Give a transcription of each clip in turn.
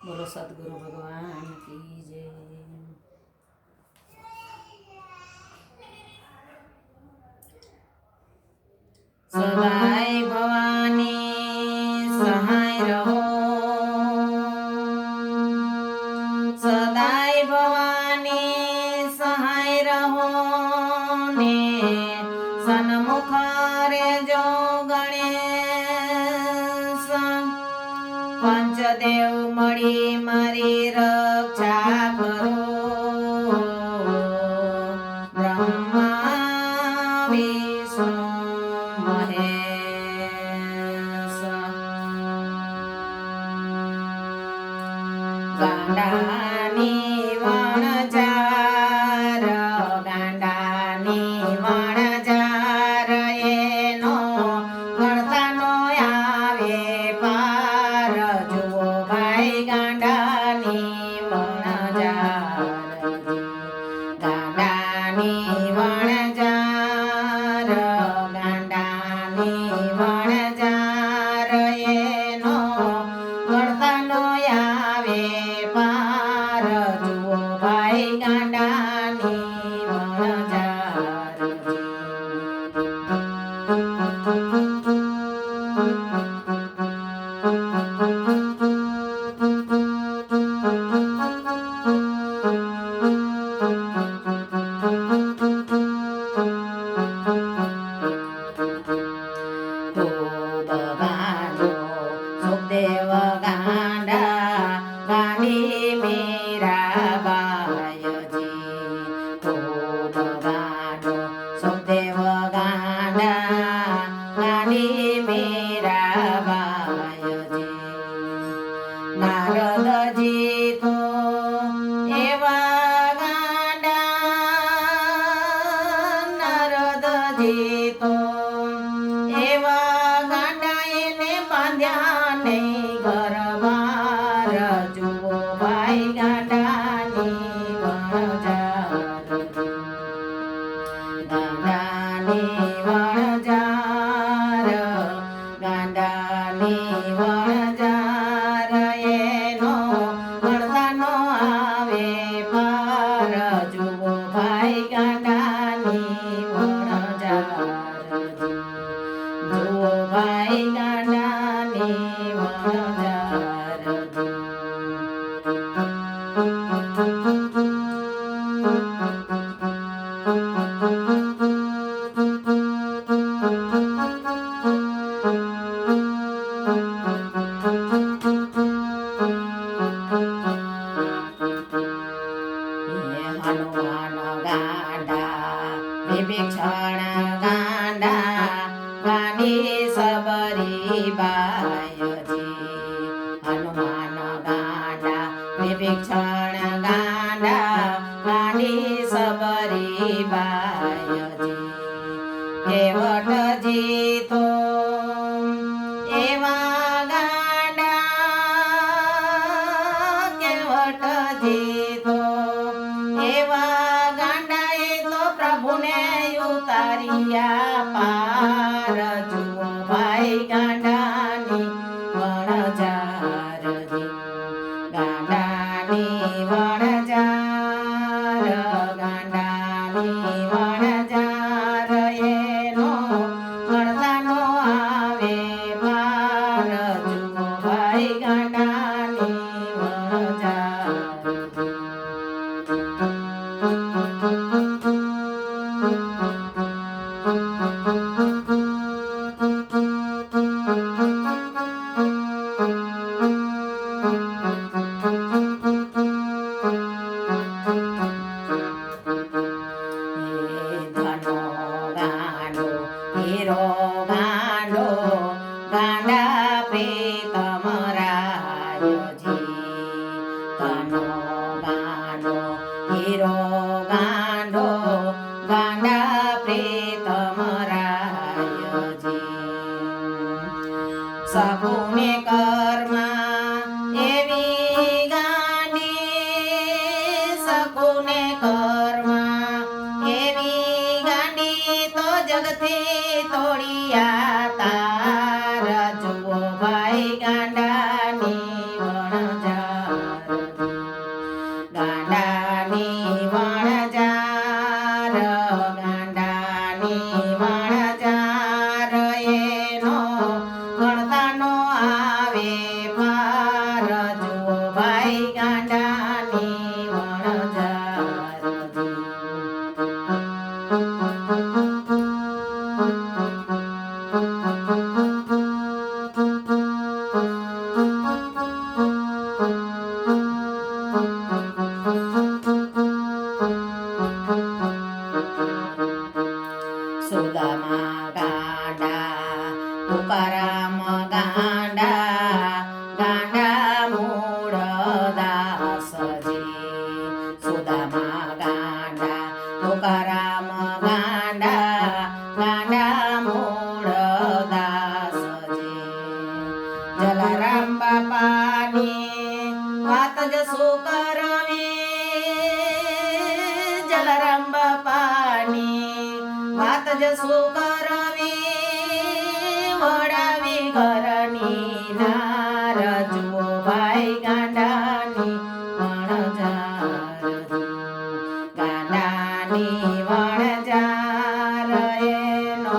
બોલો સદગુરુ ભગવાન કી જય। સદાય ભવાની સહાય રહો, સદાય ભવાની સહાય રહો ને સન્મુખ રેજો ગણેશ। પંચદેવ મળી મારી રક્ષા કરો, બ્રહ્મા વિષ્ણુ મહેશ। ગાંડાની વણજાર, ગાંડાની વણજાર એનો ગણતા નો આવે પાર। જુઓ ભાઈ ગાંડાની વણજાર, ગાંડાની વણજાર, ગાંડાની વણજાર એનો ગણતા નો આવે પાર। જુઓ ભાઈ ગાંડાની વણજાર। ખૂબ ગાંડો સુખદેવ ગાંડા, ગાંડી મીરાબાઈજી। ખૂબ ગાંડો સુખદેવ ગાંડા, ગાંડી મીરાબાઈજી। નારદજી તો એવા ગાંડા, નારદજી તો એવા ગાંડા એને બાંધ્યા નહીં ઘરબાર। જુઓ ભાઈ ગાંડાની વણજાર, ગાંડાની વણજાર, ગાંડાની વણજાર એનો ગણતા નો આવે પાર। જુઓ ભાઈ ગાંડાની વણજાર, જુઓ ભાઈ ગાંડાની વણજાર। હનુમાન ગાંડા, વિભીષણ ગાંડા, ગાંડી સબરી બાઈજી। હનુમાન ગાંડા, વિભીષણ ગાંડા, ગાંડી સબરી બાઈજી। કેવટજી તો એવા ગાંડા, કેવટજી તો એવા ગાંડા એ તો પ્રભુને ઉતાર્યા પાર। જુઓ ભાઈ ગાંડાની વણજાર, ગાંડાની વણજાર, ગાંડાની વણજાર એનો ગણતા નો આવે પાર। જુઓ ભાઈ ગાંડાની વણજાર। ધનો ગાંડો, હીરો ગાંડો, ગાંડા પ્રીતમ રાયજી। ધનો ગાંડો, હીરો ગાંડો, ગાંડા પ્રીતમ રાયજી। સગુને કર્મા એવી ગાંડી, સગુને કર્મા એવી ગાંડી તો જગથી તોડિયા તાર। જુઓ ભાઈ ગાંડાની વણજાર, જલારામ બાપાની વાત જ શું કરવી, જલારામ બાપાની વાત જ શું કરવી, વડાવી ઘરની નાર જુઓ ભાઈ ગાંડાની વણઝાર, ગાંડાની વણઝાર એનો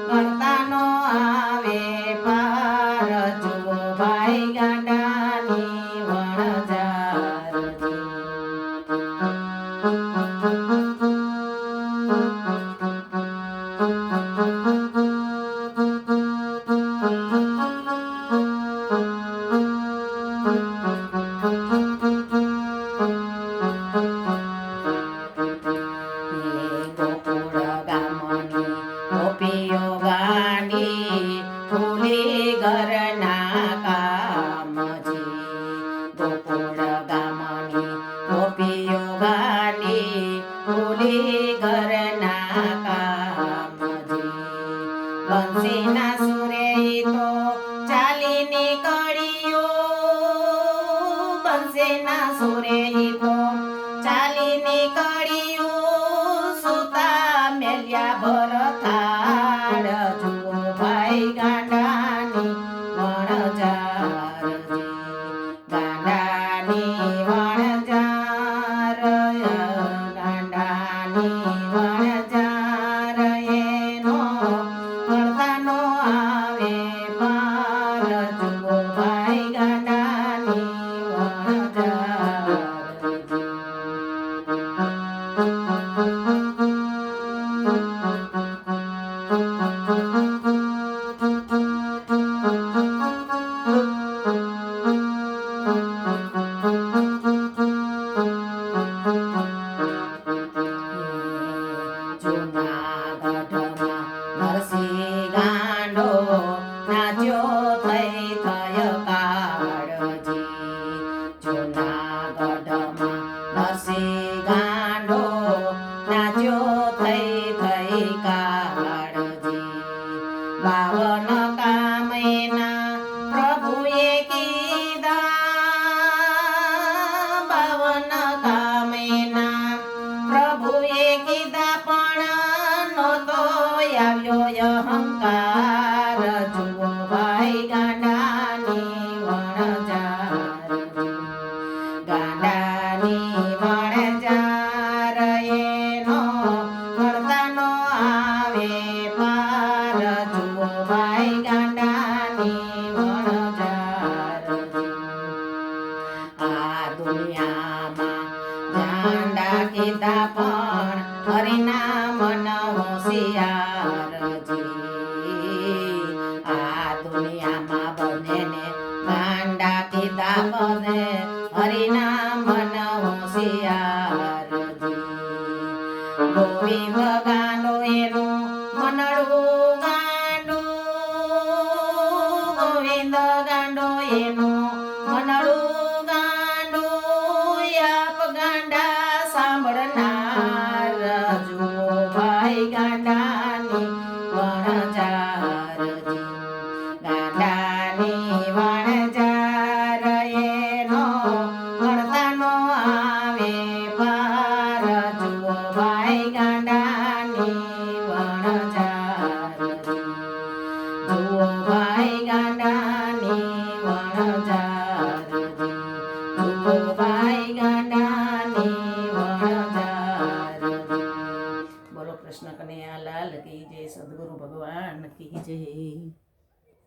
ગણતાનો આવે પાર, જુઓ ભાઈ ગાંડાની વણઝાર. ગોકુળ ગામની ગોપીઓ ગાંડી ભૂલી ઘરના કામજી, ગોકુળ ગામની ગોપીઓ ગાંડી ભૂલી ઘરના કામજી, બંસીના સુરે તો ચાલી નીકળ્યો, બંસીના સુરે તો ચાલી નીકળ્યું, સુતા મેલ્યા ભરથાળ, જુઓ ભાઈ ગાંડાની વણઝાર, ગાંડાની વણઝાર, ગાંડાની વણઝાર એનો ગણતાનો આવે પાર, જુઓ ભાઈ ગાંડાની વણઝાર. જૂનાગઢમાં નરસિંહ ગાંડો નાચ્યો થઈ થય કાળજી, જૂનાગઢમાં નરસિંહ ગાંડો નાચ્યો થઈ કાળજી, 52 કામ એના પ્રભુએ કીધા, 52 કામ એના પ્રભુએ કીધા, પણ નહોતો આવ્યો અહંકાર, જુઓ ભાઈ ગાંડાની વણઝાર, ગાંડાની વણઝાર એનો ગણતાનો આવે પાર, જુઓ ભાઈ ગાંડાની વણઝાર. આ દુનિયામાં ગાંડા કીધા પણ હરિના મન હોશિયારજી, આ દુનિયામાં બંનેને ગાંડા કીધા બધે હરિના મન હોશિયારજી, ગોવિંદ ગાંડો એનું મનડું ગાંડું, ગોવિંદ ગાંડો એનું મનડું ગાંડું, આપ ગાંડા સાંભળનાર, જુઓ ભાઈ ગાંડાની વણઝાર, ગાંડાની વણઝાર એનો ગણતાનો આવે પાર, જુઓ ભાઈ ગાંડાની વણઝાર, જુઓ ભાઈ ગાંડાની વણઝાર, જુઓ ભાઈ ગાંડાની વણઝાર. બોલો કૃષ્ણ કનૈયા લાલ કી જય, સદગુરુ ભગવાન કી જય.